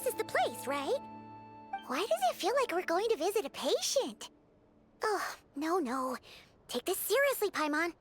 this is the place, right? Why does it feel like we're going to visit a patient? Oh, no. Take this seriously, Paimon.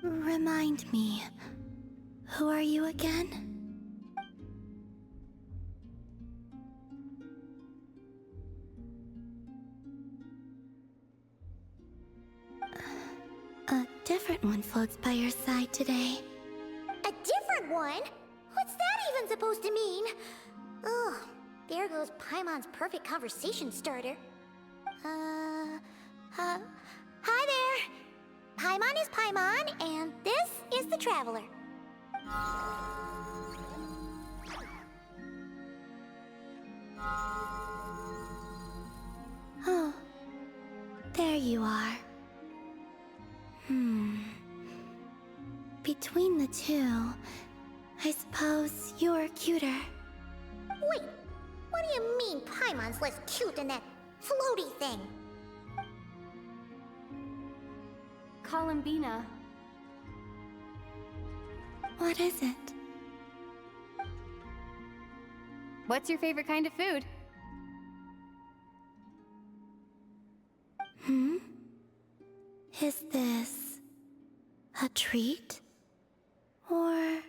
Remind me, who are you again? A different one floats by your side today. A different one? What's that even supposed to mean? Oh, there goes Paimon's perfect conversation starter. Hi there! Paimon is Paimon, and this is the Traveler. Oh, there you are. Between the two, I suppose you're cuter. Wait, what do you mean Paimon's less cute than that floaty thing? Columbina. What is it? What's your favorite kind of food? Is this a treat? Or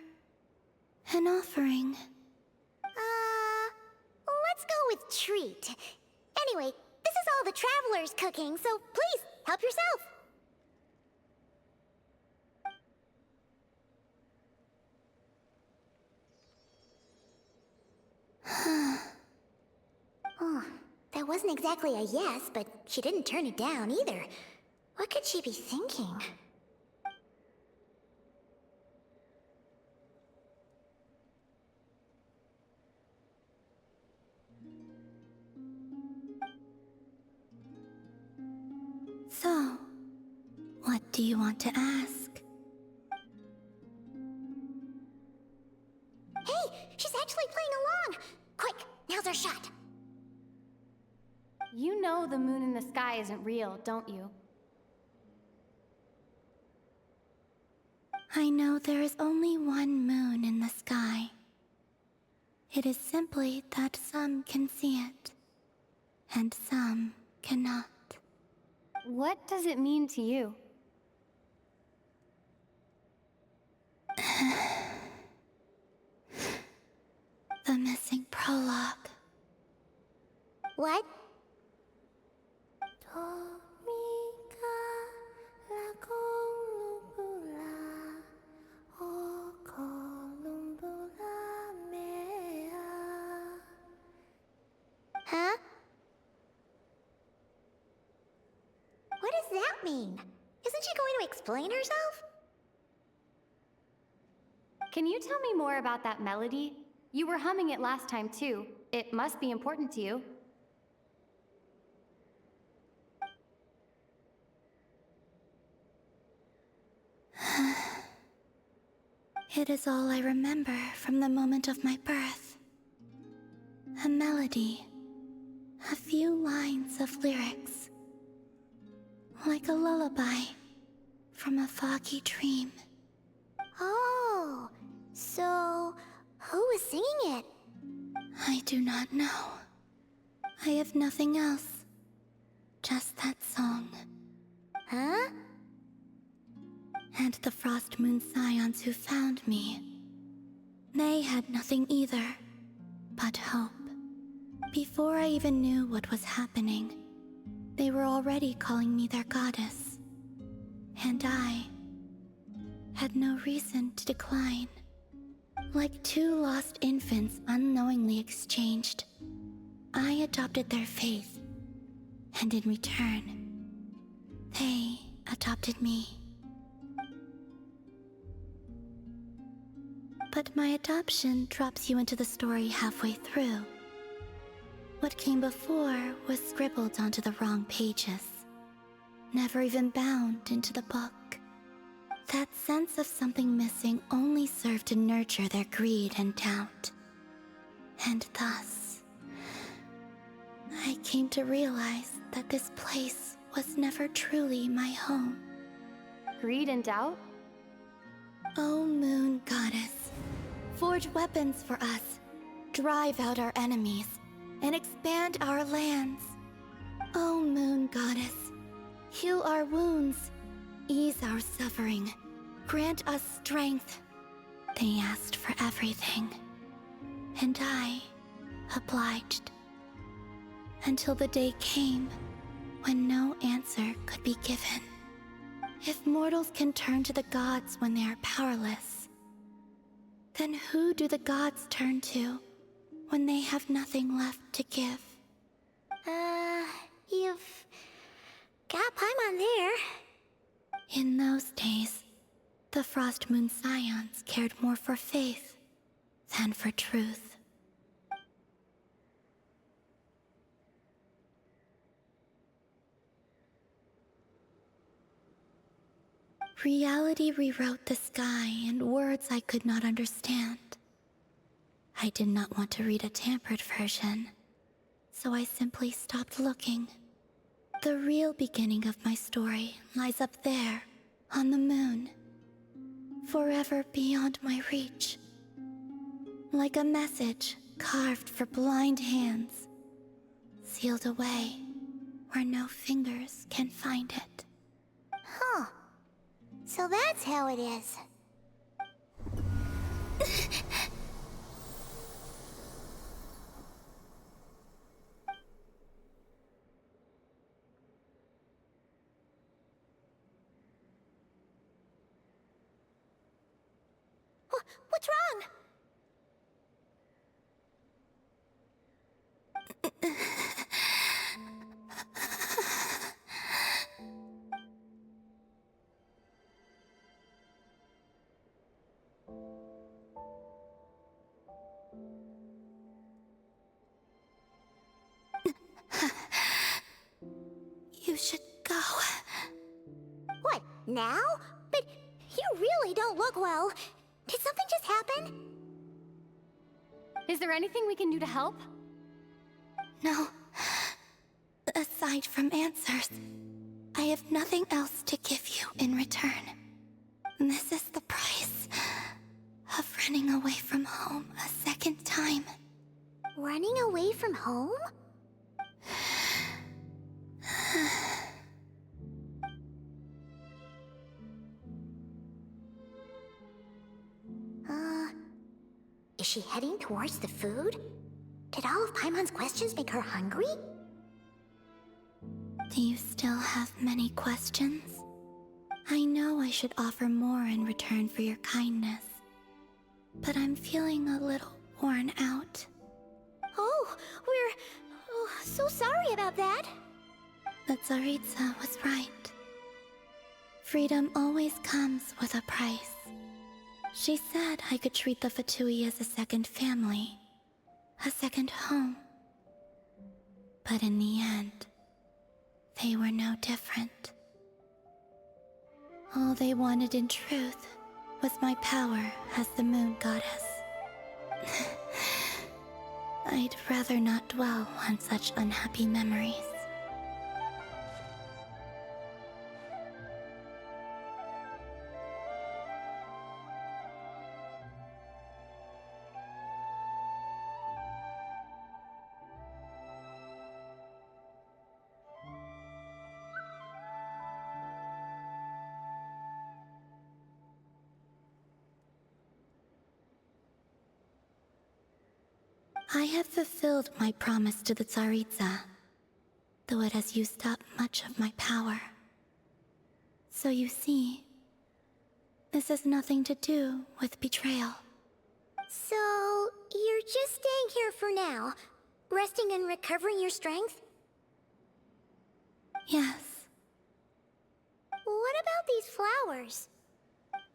an offering? Let's go with treat. Anyway, this is all the Traveler's cooking, so please, help yourself. Oh, that wasn't exactly a yes, but she didn't turn it down either. What could she be thinking? So, what do you want to ask? Hey, she's actually playing along! Quick, now's our shot. You know the moon in the sky isn't real, don't you? I know there is only one moon in the sky. It is simply that some can see it, and some cannot. What does it mean to you? The missing prologue. What? Huh? What does that mean? Isn't she going to explain herself? Can you tell me more about that melody? You were humming it last time too. It must be important to you. It is all I remember from the moment of my birth. A melody. A few lines of lyrics. Like a lullaby from a foggy dream. Oh, so who was singing it? I do not know. I have nothing else. Just that song. Huh? And the Frost Moon Scions who found me. They had nothing either, but hope. Before I even knew what was happening, they were already calling me their goddess. And I had no reason to decline. Like two lost infants unknowingly exchanged, I adopted their faith, and in return, they adopted me. But my adoption drops you into the story halfway through. What came before was scribbled onto the wrong pages, never even bound into the book. That sense of something missing only served to nurture their greed and doubt. And thus, I came to realize that this place was never truly my home. Greed and doubt? O Moon Goddess, forge weapons for us, drive out our enemies, and expand our lands. O Moon Goddess, heal our wounds, ease our suffering, grant us strength. They asked for everything, and I obliged. Until the day came when no answer could be given. If mortals can turn to the gods when they are powerless, then who do the gods turn to when they have nothing left to give? You've got Paimon there. In those days, the Frost Moon Scions cared more for faith than for truth. Reality rewrote the sky in words I could not understand. I did not want to read a tampered version, so I simply stopped looking. The real beginning of my story lies up there, on the moon, forever beyond my reach. Like a message carved for blind hands, sealed away where no fingers can find it. Huh. So that's how it is. What's wrong? You should go. What, now? But you really don't look well. Did something just happen? Is there anything we can do to help? No. Aside from answers, I have nothing else to give you in return. This is the price of running away from home a second time. Running away from home? Is she heading towards the food? Did all of Paimon's questions make her hungry? Do you still have many questions? I know I should offer more in return for your kindness, but I'm feeling a little worn out. Oh, we're so sorry about that. The Tsaritsa was right. Freedom always comes with a price. She said I could treat the Fatui as a second family, a second home. But in the end, they were no different. All they wanted in truth was my power as the Moon Goddess. I'd rather not dwell on such unhappy memories. I have fulfilled my promise to the Tsaritsa, though it has used up much of my power. So you see, this has nothing to do with betrayal. So, you're just staying here for now, resting and recovering your strength? Yes, What about these flowers?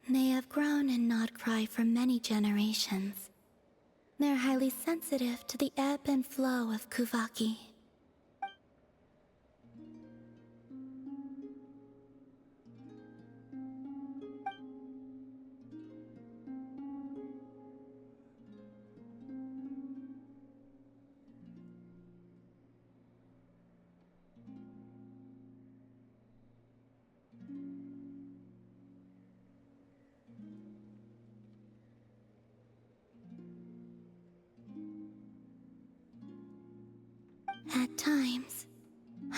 they have grown in Nod Krai for many generations. They're highly sensitive to the ebb and flow of Kuvaki. At times,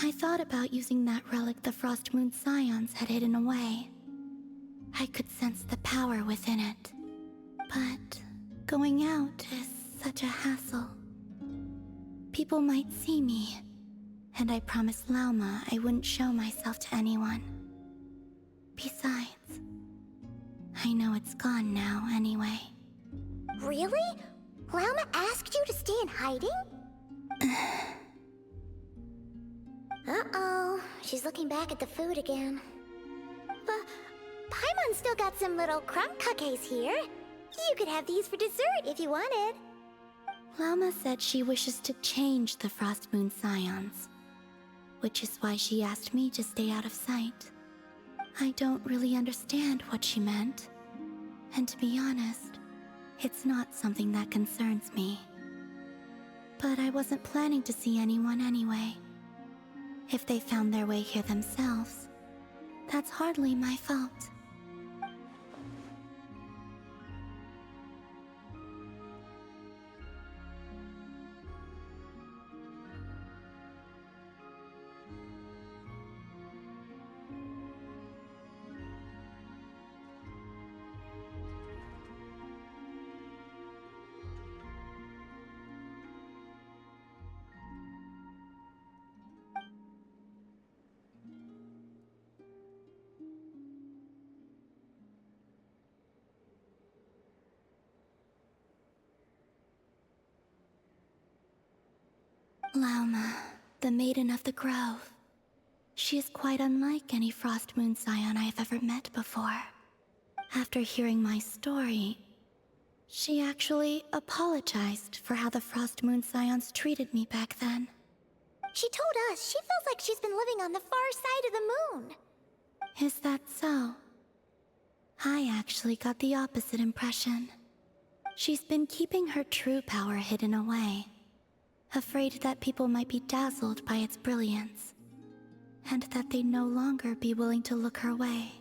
I thought about using that relic the Frost Moon Scions had hidden away. I could sense the power within it. But going out is such a hassle. People might see me, and I promised Lauma I wouldn't show myself to anyone. Besides, I know it's gone now anyway. Really? Lauma asked you to stay in hiding? Uh-oh, she's looking back at the food again. But Paimon's still got some little crumb cookies here. You could have these for dessert if you wanted. Lauma said she wishes to change the Frost Moon Scions, which is why she asked me to stay out of sight. I don't really understand what she meant, and to be honest, it's not something that concerns me. But I wasn't planning to see anyone anyway. If they found their way here themselves, that's hardly my fault. Lauma, the Maiden of the Grove. She is quite unlike any Frost Moon Scion I have ever met before. After hearing my story, she actually apologized for how the Frost Moon Scions treated me back then. She told us she feels like she's been living on the far side of the moon. Is that so? I actually got the opposite impression. She's been keeping her true power hidden away, afraid that people might be dazzled by its brilliance, and that they'd no longer be willing to look her way.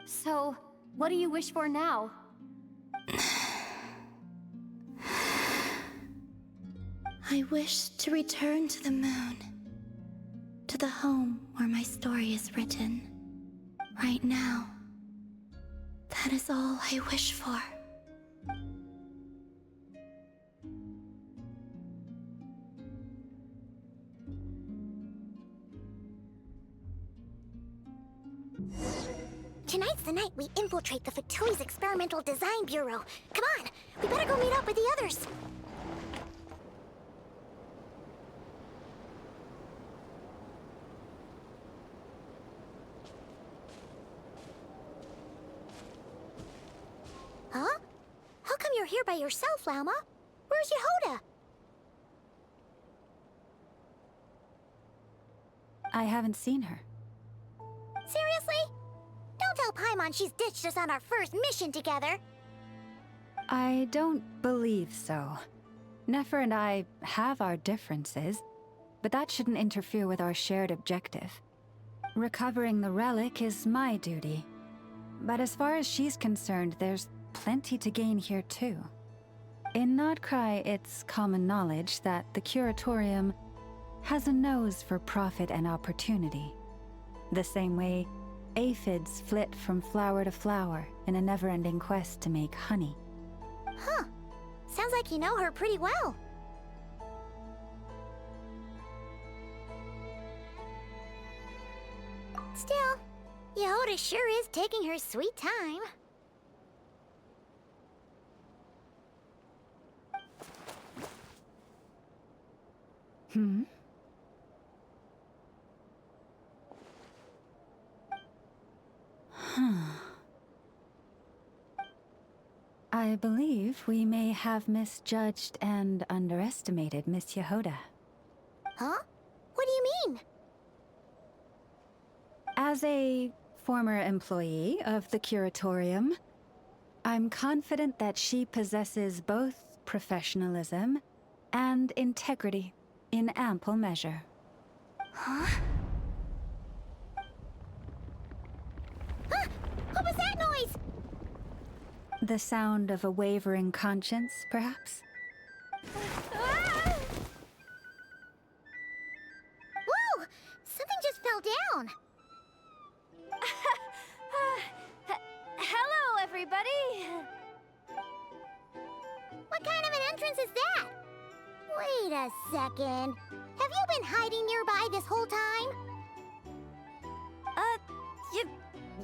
So, what do you wish for now? I wish to return to the moon, to the home where my story is written. Right now, that is all I wish for. Tonight's the night we infiltrate the Fatui's Experimental Design Bureau. Come on, we better go meet up with the others. Huh? How come you're here by yourself, Lauma? Where's Yehoda? I haven't seen her. Seriously? Don't tell Paimon she's ditched us on our first mission together. I don't believe so. Nefer and I have our differences, but that shouldn't interfere with our shared objective. Recovering the relic is my duty. But as far as she's concerned, there's plenty to gain here too. In Nod Krai, it's common knowledge that the Curatorium has a nose for profit and opportunity. The same way aphids flit from flower to flower in a never-ending quest to make honey. Huh. Sounds like you know her pretty well. Still, Yehoda sure is taking her sweet time. I believe we may have misjudged and underestimated Miss Yehoda. Huh? What do you mean? As a former employee of the Curatorium, I'm confident that she possesses both professionalism and integrity in ample measure. Huh? Huh? What was that noise? The sound of a wavering conscience, perhaps? Ah! Whoa! Something just fell down. Hello, everybody! What kind of an entrance is that? Wait a second. Have you been hiding nearby this whole time?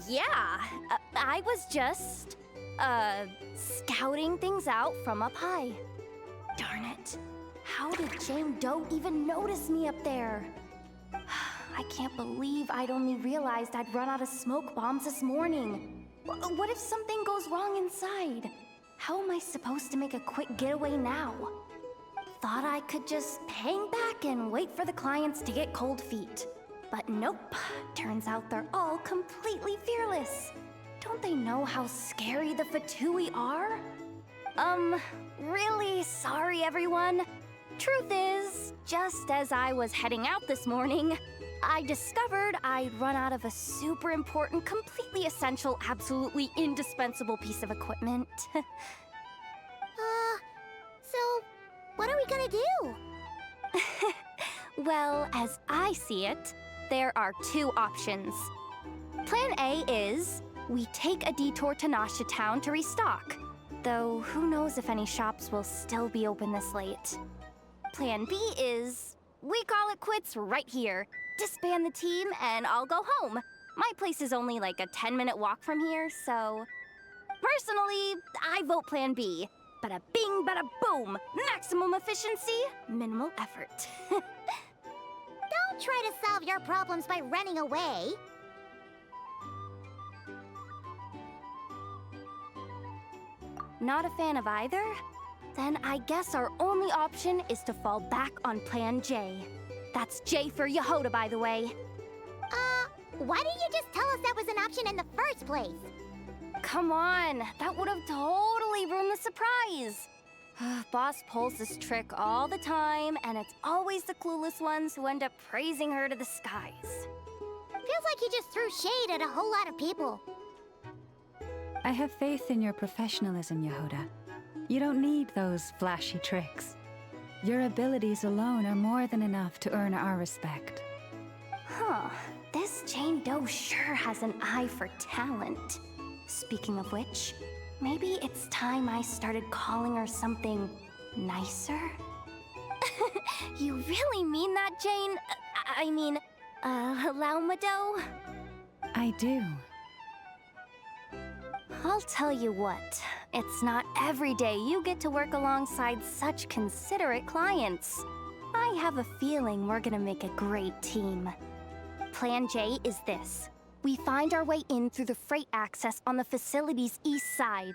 Yeah. I was just, scouting things out from up high. Darn it. How did Jane Doe even notice me up there? I can't believe I'd only realized I'd run out of smoke bombs this morning. What if something goes wrong inside? How am I supposed to make a quick getaway now? Thought I could just hang back and wait for the clients to get cold feet. But nope, turns out they're all completely fearless. Don't they know how scary the Fatui are? Really sorry everyone. Truth is, just as I was heading out this morning, I discovered I'd run out of a super important, completely essential, absolutely indispensable piece of equipment. So, what are we gonna do? Well, as I see it, there are two options. Plan A is we take a detour to Nasha Town to restock, though who knows if any shops will still be open this late. Plan B is we call it quits right here, disband the team, and I'll go home. My place is only like a 10-minute walk from here, so... Personally, I vote Plan B. Bada bing, bada boom! Maximum efficiency, minimal effort. Don't try to solve your problems by running away. Not a fan of either? Then I guess our only option is to fall back on Plan J. That's J for Yehoda, by the way. Why didn't you just tell us that was an option in the first place? Come on, that would have totally ruined the surprise. Boss pulls this trick all the time, and it's always the clueless ones who end up praising her to the skies. Feels like you just threw shade at a whole lot of people. I have faith in your professionalism, Yehoda. You don't need those flashy tricks. Your abilities alone are more than enough to earn our respect. Huh, this Jane Doe sure has an eye for talent. Speaking of which, maybe it's time I started calling her something nicer? You really mean that, Jane? I mean, Laumado? I do. I'll tell you what, it's not every day you get to work alongside such considerate clients. I have a feeling we're gonna make a great team. Plan J is this. We find our way in through the freight access on the facility's east side.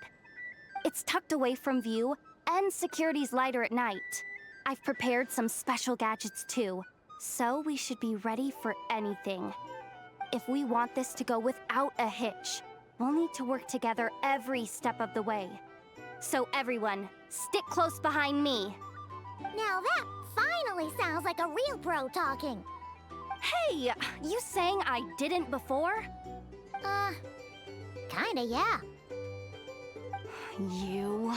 It's tucked away from view, and security's lighter at night. I've prepared some special gadgets too, so we should be ready for anything. If we want this to go without a hitch, we'll need to work together every step of the way. So everyone, stick close behind me. Now that finally sounds like a real pro talking. Hey, you saying I didn't before? Kinda, yeah. You...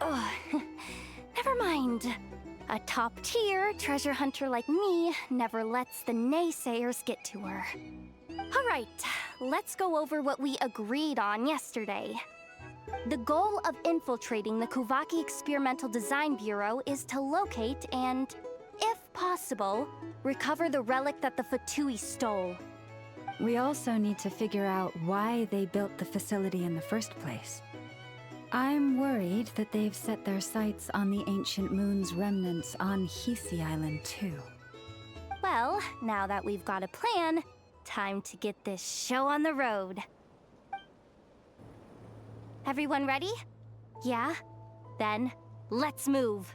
Ugh. Never mind. A top-tier treasure hunter like me never lets the naysayers get to her. All right, let's go over what we agreed on yesterday. The goal of infiltrating the Kuvaki Experimental Design Bureau is to locate and, if possible, recover the relic that the Fatui stole. We also need to figure out why they built the facility in the first place. I'm worried that they've set their sights on the Ancient Moon's remnants on Hisi Island too. Well, now that we've got a plan, time to get this show on the road. Everyone ready? Yeah? Then, let's move.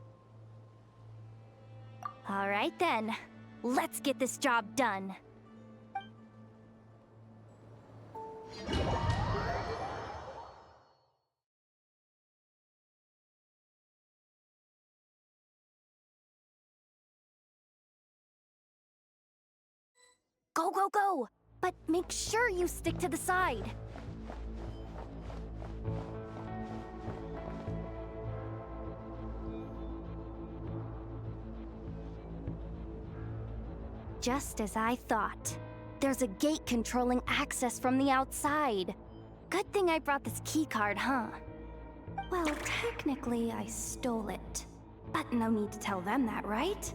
All right then, let's get this job done. Go, go, go! But make sure you stick to the side. Just as I thought. There's a gate controlling access from the outside. Good thing I brought this keycard, huh? Well, technically, I stole it. But no need to tell them that, right?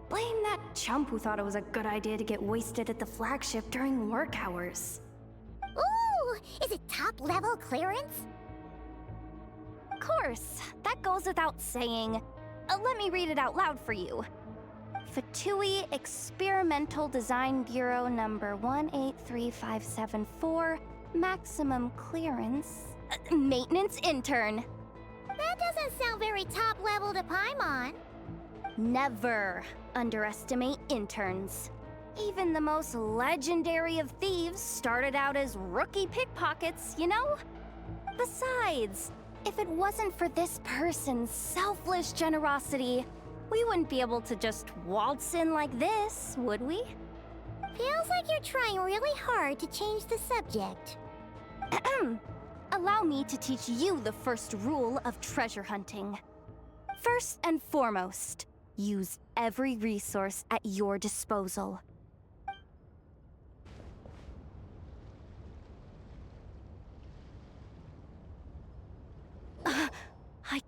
Blame that chump who thought it was a good idea to get wasted at the flagship during work hours. Ooh, is it top-level clearance? Of course, that goes without saying. Let me read it out loud for you. Fatui Experimental Design Bureau number 183574, maximum clearance, maintenance intern. That doesn't sound very top-level to Paimon. Never underestimate interns. Even the most legendary of thieves started out as rookie pickpockets, you know? Besides, if it wasn't for this person's selfless generosity, we wouldn't be able to just waltz in like this, would we? Feels like you're trying really hard to change the subject. Allow me to teach you the first rule of treasure hunting. First and foremost, use every resource at your disposal. I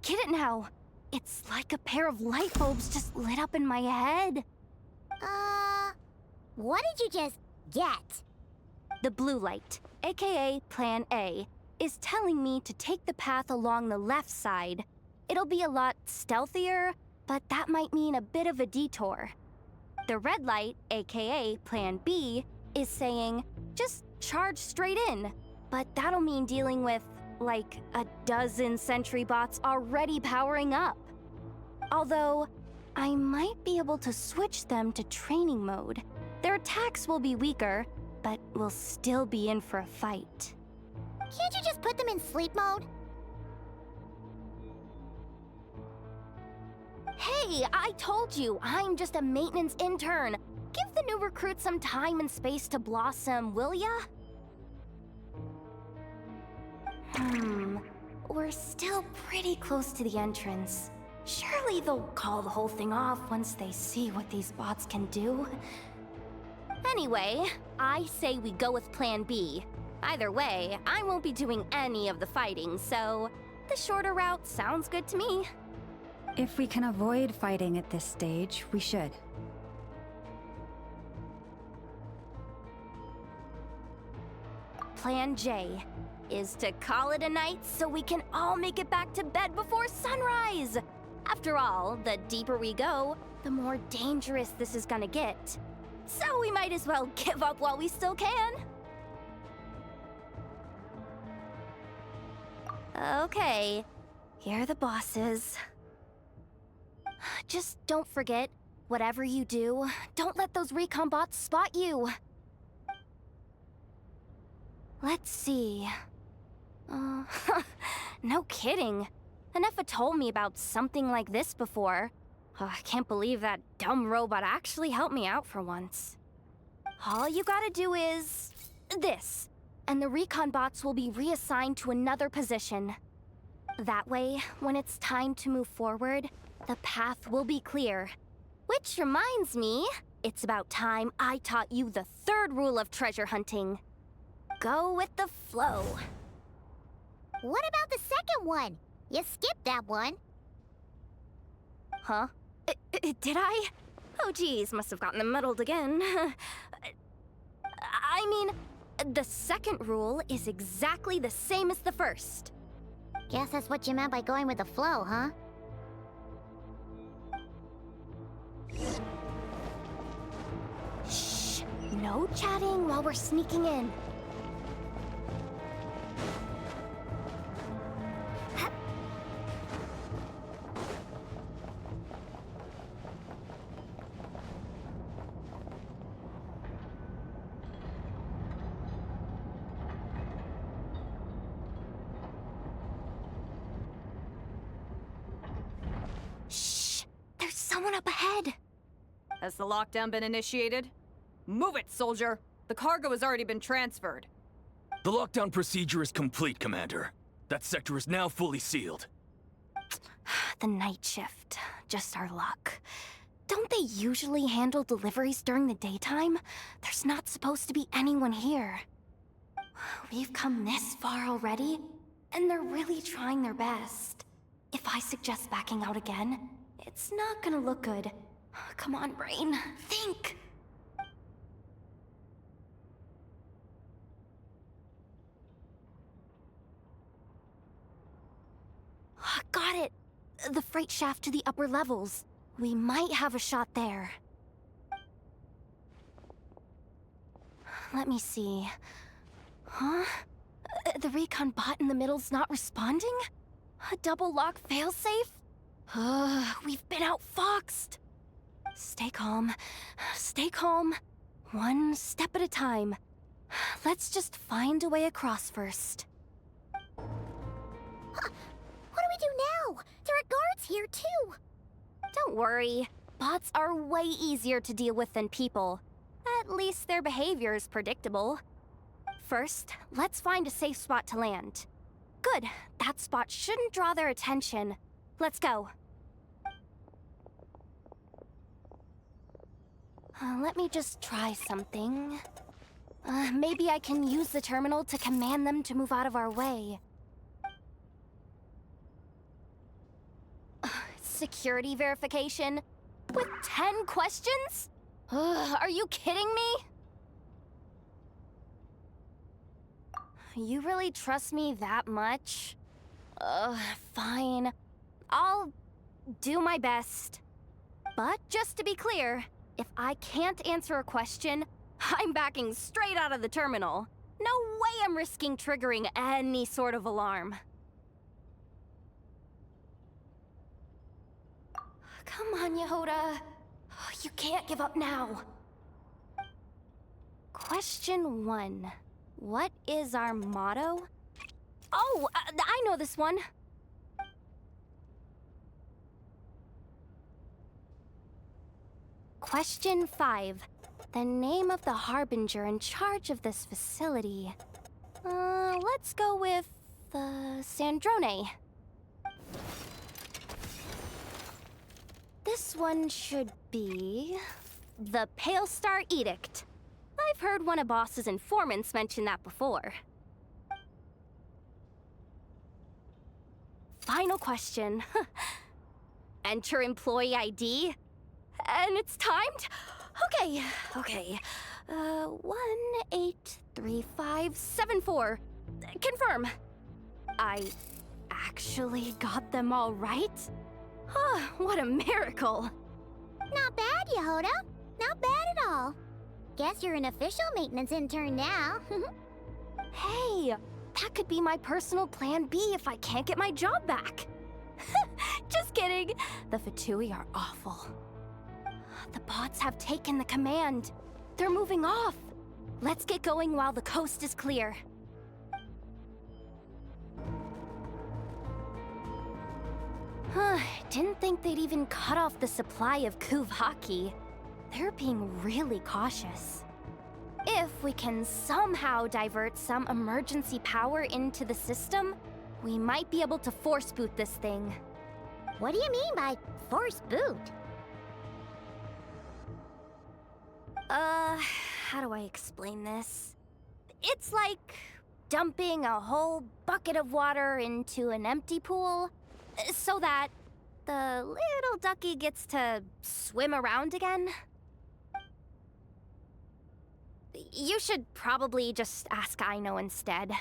get it now. It's like a pair of light bulbs just lit up in my head. What did you just get? The blue light, aka Plan A, is telling me to take the path along the left side. It'll be a lot stealthier, but that might mean a bit of a detour. The red light, aka Plan B, is saying, just charge straight in. But that'll mean dealing with, like, a dozen sentry bots already powering up. Although, I might be able to switch them to training mode. Their attacks will be weaker, but we'll still be in for a fight. Can't you just put them in sleep mode? Hey, I told you, I'm just a maintenance intern. Give the new recruit some time and space to blossom, will ya? We're still pretty close to the entrance. Surely they'll call the whole thing off once they see what these bots can do. Anyway, I say we go with Plan B. Either way, I won't be doing any of the fighting, so the shorter route sounds good to me. If we can avoid fighting at this stage, we should. Plan J is to call it a night so we can all make it back to bed before sunrise. After all, the deeper we go, the more dangerous this is gonna get. So we might as well give up while we still can. Okay, here are the bosses. Just don't forget, whatever you do, don't let those recon bots spot you. Let's see. No kidding. Anefa told me about something like this before. I can't believe that dumb robot actually helped me out for once. All you gotta do is this, and the recon bots will be reassigned to another position. That way, when it's time to move forward, the path will be clear. Which reminds me, it's about time I taught you the third rule of treasure hunting. Go with the flow. What about the second one? You skipped that one. Huh? Did I? Oh geez, must have gotten them muddled again. I mean, the second rule is exactly the same as the first. Guess that's what you meant by going with the flow, huh? Shh! No chatting while we're sneaking in. Shh! There's someone up ahead. Has the lockdown been initiated? Move it, soldier! The cargo has already been transferred. The lockdown procedure is complete, Commander. That sector is now fully sealed. The night shift. Just our luck. Don't they usually handle deliveries during the daytime? There's not supposed to be anyone here. We've come this far already, and they're really trying their best. If I suggest backing out again, it's not gonna look good. Come on, brain. Think! Got it! The freight shaft to the upper levels. We might have a shot there. Let me see. Huh? The recon bot in the middle's not responding? A double lock failsafe? We've been outfoxed! Stay calm. Stay calm. One step at a time. Let's just find a way across first. What do we do now? There are guards here, too. Don't worry. Bots are way easier to deal with than people. At least their behavior is predictable. First, let's find a safe spot to land. Good. That spot shouldn't draw their attention. Let's go. Let me just try something. Maybe I can use the terminal to command them to move out of our way. Security verification? With 10 questions? Are you kidding me? You really trust me that much? Fine. I'll do my best. But just to be clear, if I can't answer a question, I'm backing straight out of the terminal. No way I'm risking triggering any sort of alarm. Come on, Yehoda. You can't give up now. Question 1. What is our motto? Oh, I know this one. Question 5. The name of the harbinger in charge of this facility. Let's go with, Sandrone. This one should be... the Pale Star Edict. I've heard one of Boss's informants mention that before. Final question. Enter employee ID. And it's timed? Okay. 183574. Confirm. I actually got them all right? What a miracle. Not bad, Yehoda. Not bad at all. Guess you're an official maintenance intern now. Hey, that could be my personal plan B if I can't get my job back. Just kidding. The Fatui are awful. The bots have taken the command. They're moving off. Let's get going while the coast is clear. Didn't think they'd even cut off the supply of Kuvaki. They're being really cautious. If we can somehow divert some emergency power into the system, we might be able to force boot this thing. What do you mean by force boot. How do I explain this? It's like dumping a whole bucket of water into an empty pool so that the little ducky gets to swim around again. You should probably just ask Aino instead.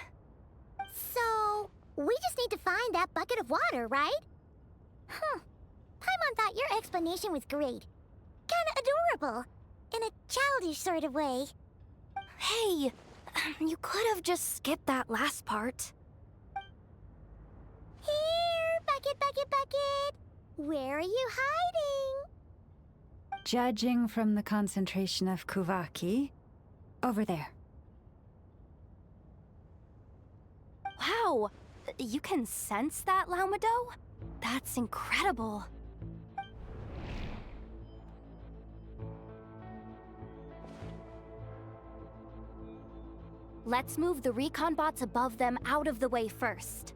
So, we just need to find that bucket of water, right? Huh. Paimon thought your explanation was great. Kinda adorable. In a childish sort of way. Hey, you could have just skipped that last part. Here, bucket, bucket, bucket. Where are you hiding? Judging from the concentration of Kuvaki, over there. Wow, you can sense that, Laumado? That's incredible. Let's move the recon bots above them out of the way first.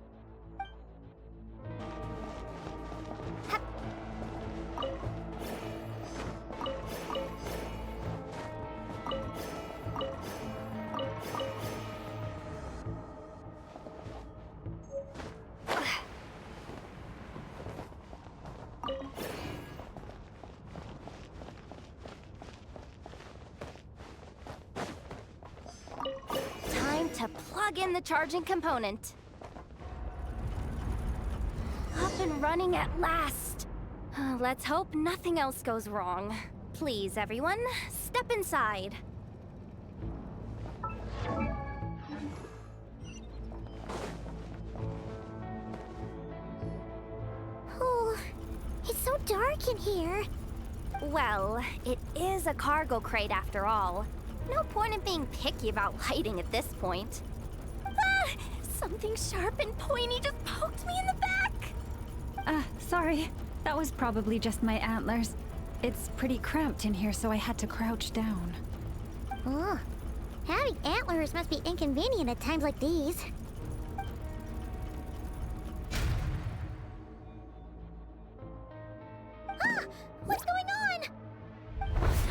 Time to plug in the charging component. Up and running at last. Let's hope nothing else goes wrong. Please, everyone, step inside. Oh, it's so dark in here. Well, it is a cargo crate after all. No point in being picky about lighting at this point. Ah! Something sharp and pointy just poked me in the back! Sorry. That was probably just my antlers. It's pretty cramped in here, so I had to crouch down. Oh, having antlers must be inconvenient at times like these. Ah! What's going on?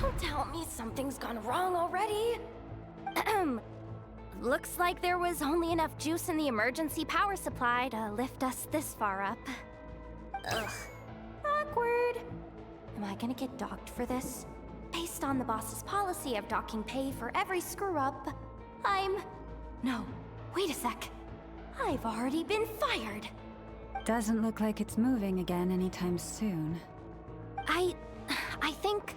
Don't tell me something's gone wrong already. Looks like there was only enough juice in the emergency power supply to lift us this far up. Ugh. Awkward. Am I gonna get docked for this? Based on the boss's policy of docking pay for every screw-up, No, wait a sec. I've already been fired. Doesn't look like it's moving again anytime soon. I think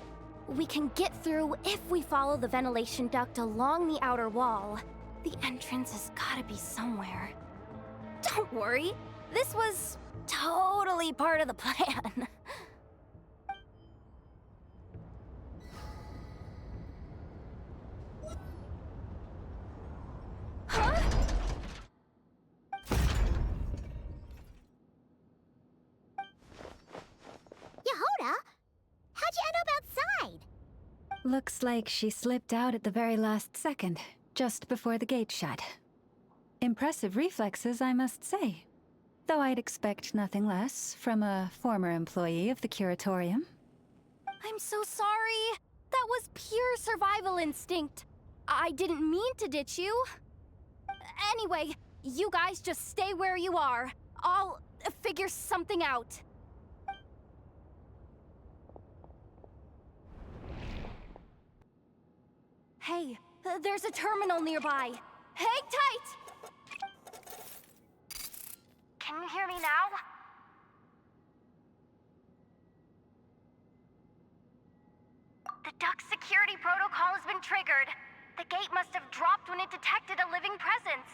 we can get through if we follow the ventilation duct along the outer wall. The entrance has gotta be somewhere. Don't worry, this was totally part of the plan. Huh? Yehoda? How'd you end up outside? Looks like she slipped out at the very last second, just before the gate shut. Impressive reflexes, I must say. Though I'd expect nothing less from a former employee of the Curatorium. I'm so sorry. That was pure survival instinct. I didn't mean to ditch you. Anyway, you guys just stay where you are. I'll figure something out. Hey, there's a terminal nearby. Hang tight! Can you hear me now? The duct security protocol has been triggered. The gate must have dropped when it detected a living presence.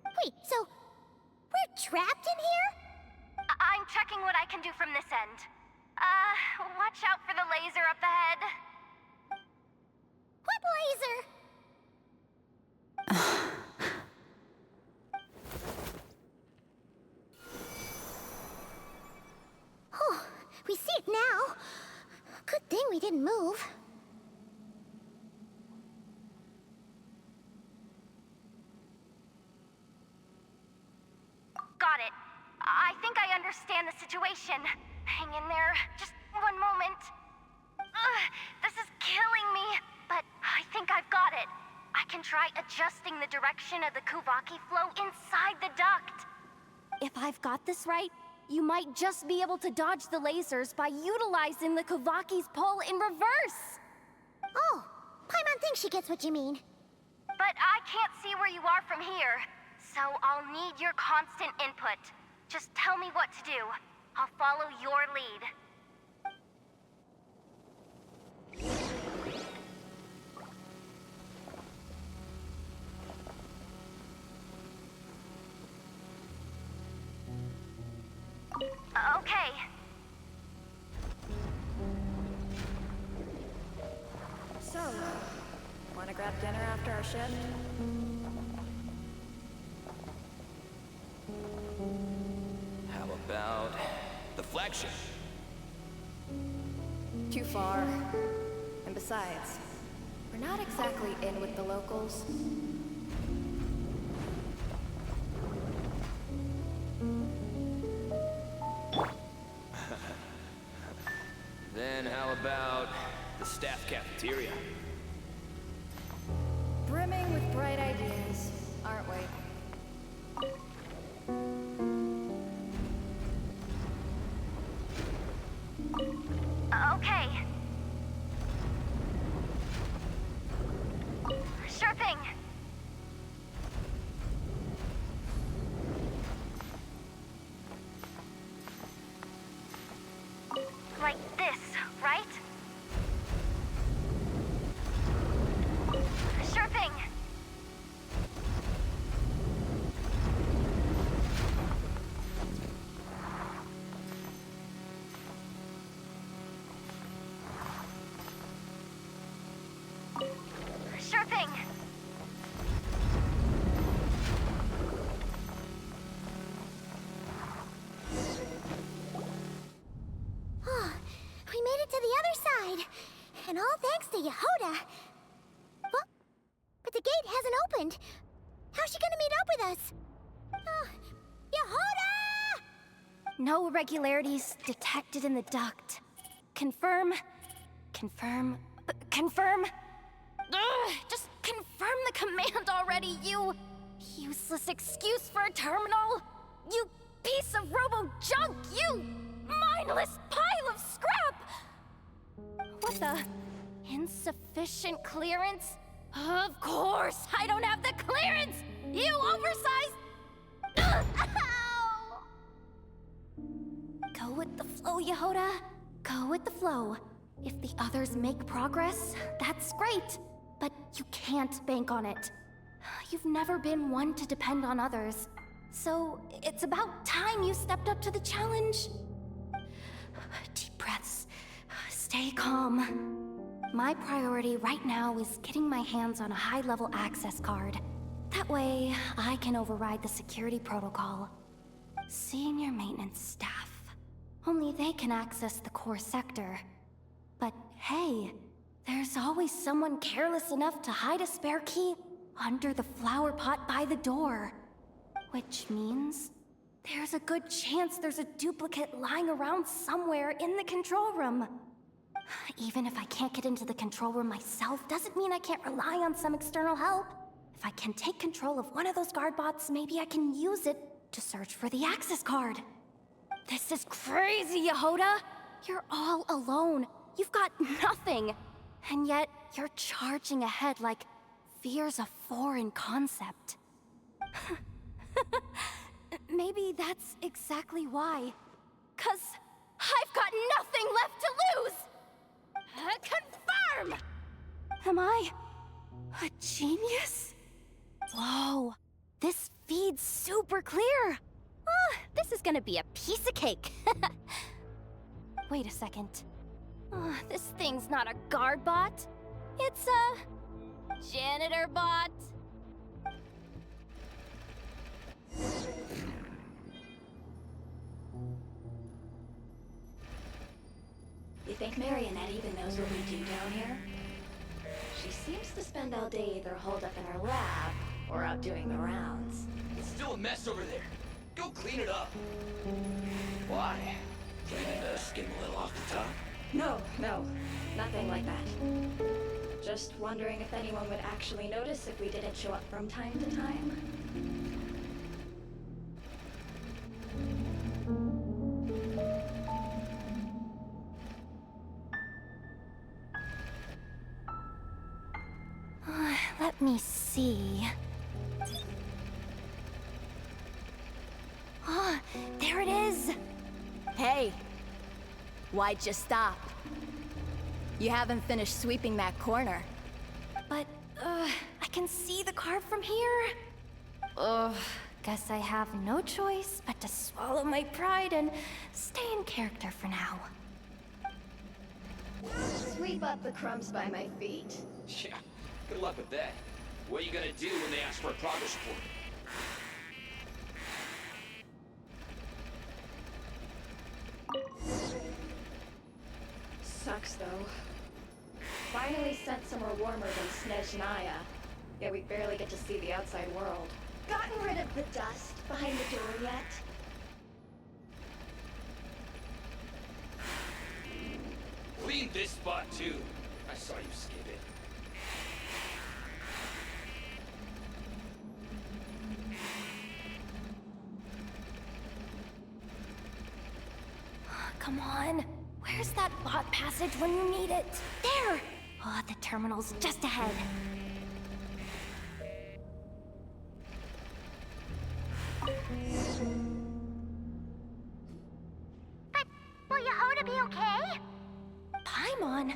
Wait, so we're trapped in here? I'm checking what I can do from this end. Watch out for the laser up ahead. What laser? Oh, we see it now. Good thing we didn't move. Got it. I think I understand the situation. Hang in there. Just one moment. This is killing me, but I think I've got it. I can try adjusting the direction of the Kuvaki flow inside the duct. If I've got this right, you might just be able to dodge the lasers by utilizing the Kuvaki's pull in reverse. Oh, Paimon thinks she gets what you mean. But I can't see where you are from here, so I'll need your constant input. Just tell me what to do. I'll follow your lead. Okay. So, wanna grab dinner after our shift? How about the flagship? Too far. And besides, we're not exactly in with the locals. Then how about the staff cafeteria? Brimming with bright ideas, aren't we? Okay. Sure thing. Like this, right? Sure thing. Sure thing. Oh, we made it to the other side. And all thanks to Yehoda. Well, but the gate hasn't opened. How's she gonna meet up with us? Yehoda! No irregularities detected in the duct. Confirm. Confirm. Confirm. Ugh, just confirm the command already, you useless excuse for a terminal. You piece of robo-junk, you mindless pile of scrap! What the? Insufficient clearance? Of course, I don't have the clearance! You oversized... Ugh, ow! Go with the flow, Yehoda. Go with the flow. If the others make progress, that's great. But you can't bank on it. You've never been one to depend on others. So it's about time you stepped up to the challenge. Deep breaths. Stay calm. My priority right now is getting my hands on a high-level access card. That way, I can override the security protocol. Senior maintenance staff. Only they can access the core sector. But hey, there's always someone careless enough to hide a spare key under the flower pot by the door. Which means there's a good chance there's a duplicate lying around somewhere in the control room. Even if I can't get into the control room myself, doesn't mean I can't rely on some external help. If I can take control of one of those guard bots, maybe I can use it to search for the access card. This is crazy, Yehoda! You're all alone. You've got nothing. And yet, you're charging ahead like fear's a foreign concept. Maybe that's exactly why. 'Cause I've got nothing left to lose! Confirm! Am I a genius? Whoa, this feed's super clear. This is gonna be a piece of cake. Wait a second. This thing's not a guard bot. It's a janitor bot. You think Marionette even knows what we do down here? She seems to spend all day either holed up in her lab or out doing the rounds. It's still a mess over there. Go clean it up. Why? Planning to skim a little off the top? No, nothing like that. Just wondering if anyone would actually notice if we didn't show up from time to time. Let me see. Ah, there it is! Hey, why'd you stop? You haven't finished sweeping that corner. But, I can see the carve from here. Guess I have no choice but to swallow my pride and stay in character for now. Sweep up the crumbs by my feet. Yeah, good luck with that. What are you gonna do when they ask for a progress report? Sucks though. Finally sent somewhere warmer than Snezhnaya, yet we barely get to see the outside world. Gotten rid of the dust behind the door yet? Clean this spot too. I saw you skip it. Come on. Where's that bot passage when you need it? There! Oh, the terminal's just ahead. But will Yehoda be okay? Paimon?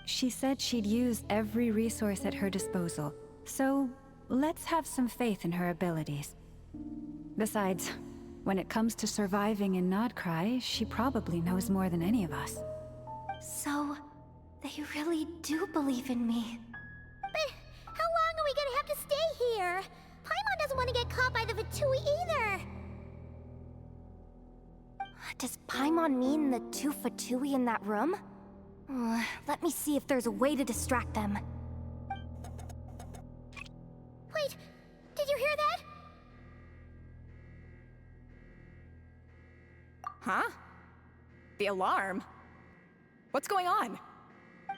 She said she'd use every resource at her disposal, so let's have some faith in her abilities. Besides, when it comes to surviving in Krai, she probably knows more than any of us. So, they really do believe in me. But how long are we gonna have to stay here? Paimon doesn't want to get caught by the Vitui either. Does Paimon mean the two Fatui in that room? Let me see if there's a way to distract them. Wait, did you hear that? Huh? The alarm? What's going on?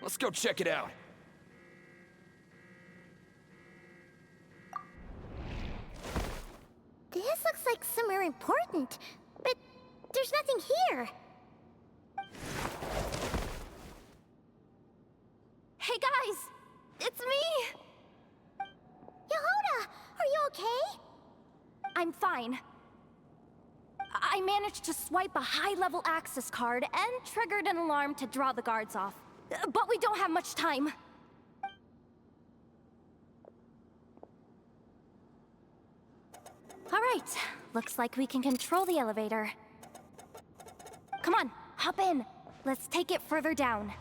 Let's go check it out. This looks like somewhere important, but there's nothing here. Hey guys! It's me! Yehoda, are you okay? I'm fine. I managed to swipe a high-level access card and triggered an alarm to draw the guards off. But we don't have much time. All right, looks like we can control the elevator. Come on, hop in. Let's take it further down.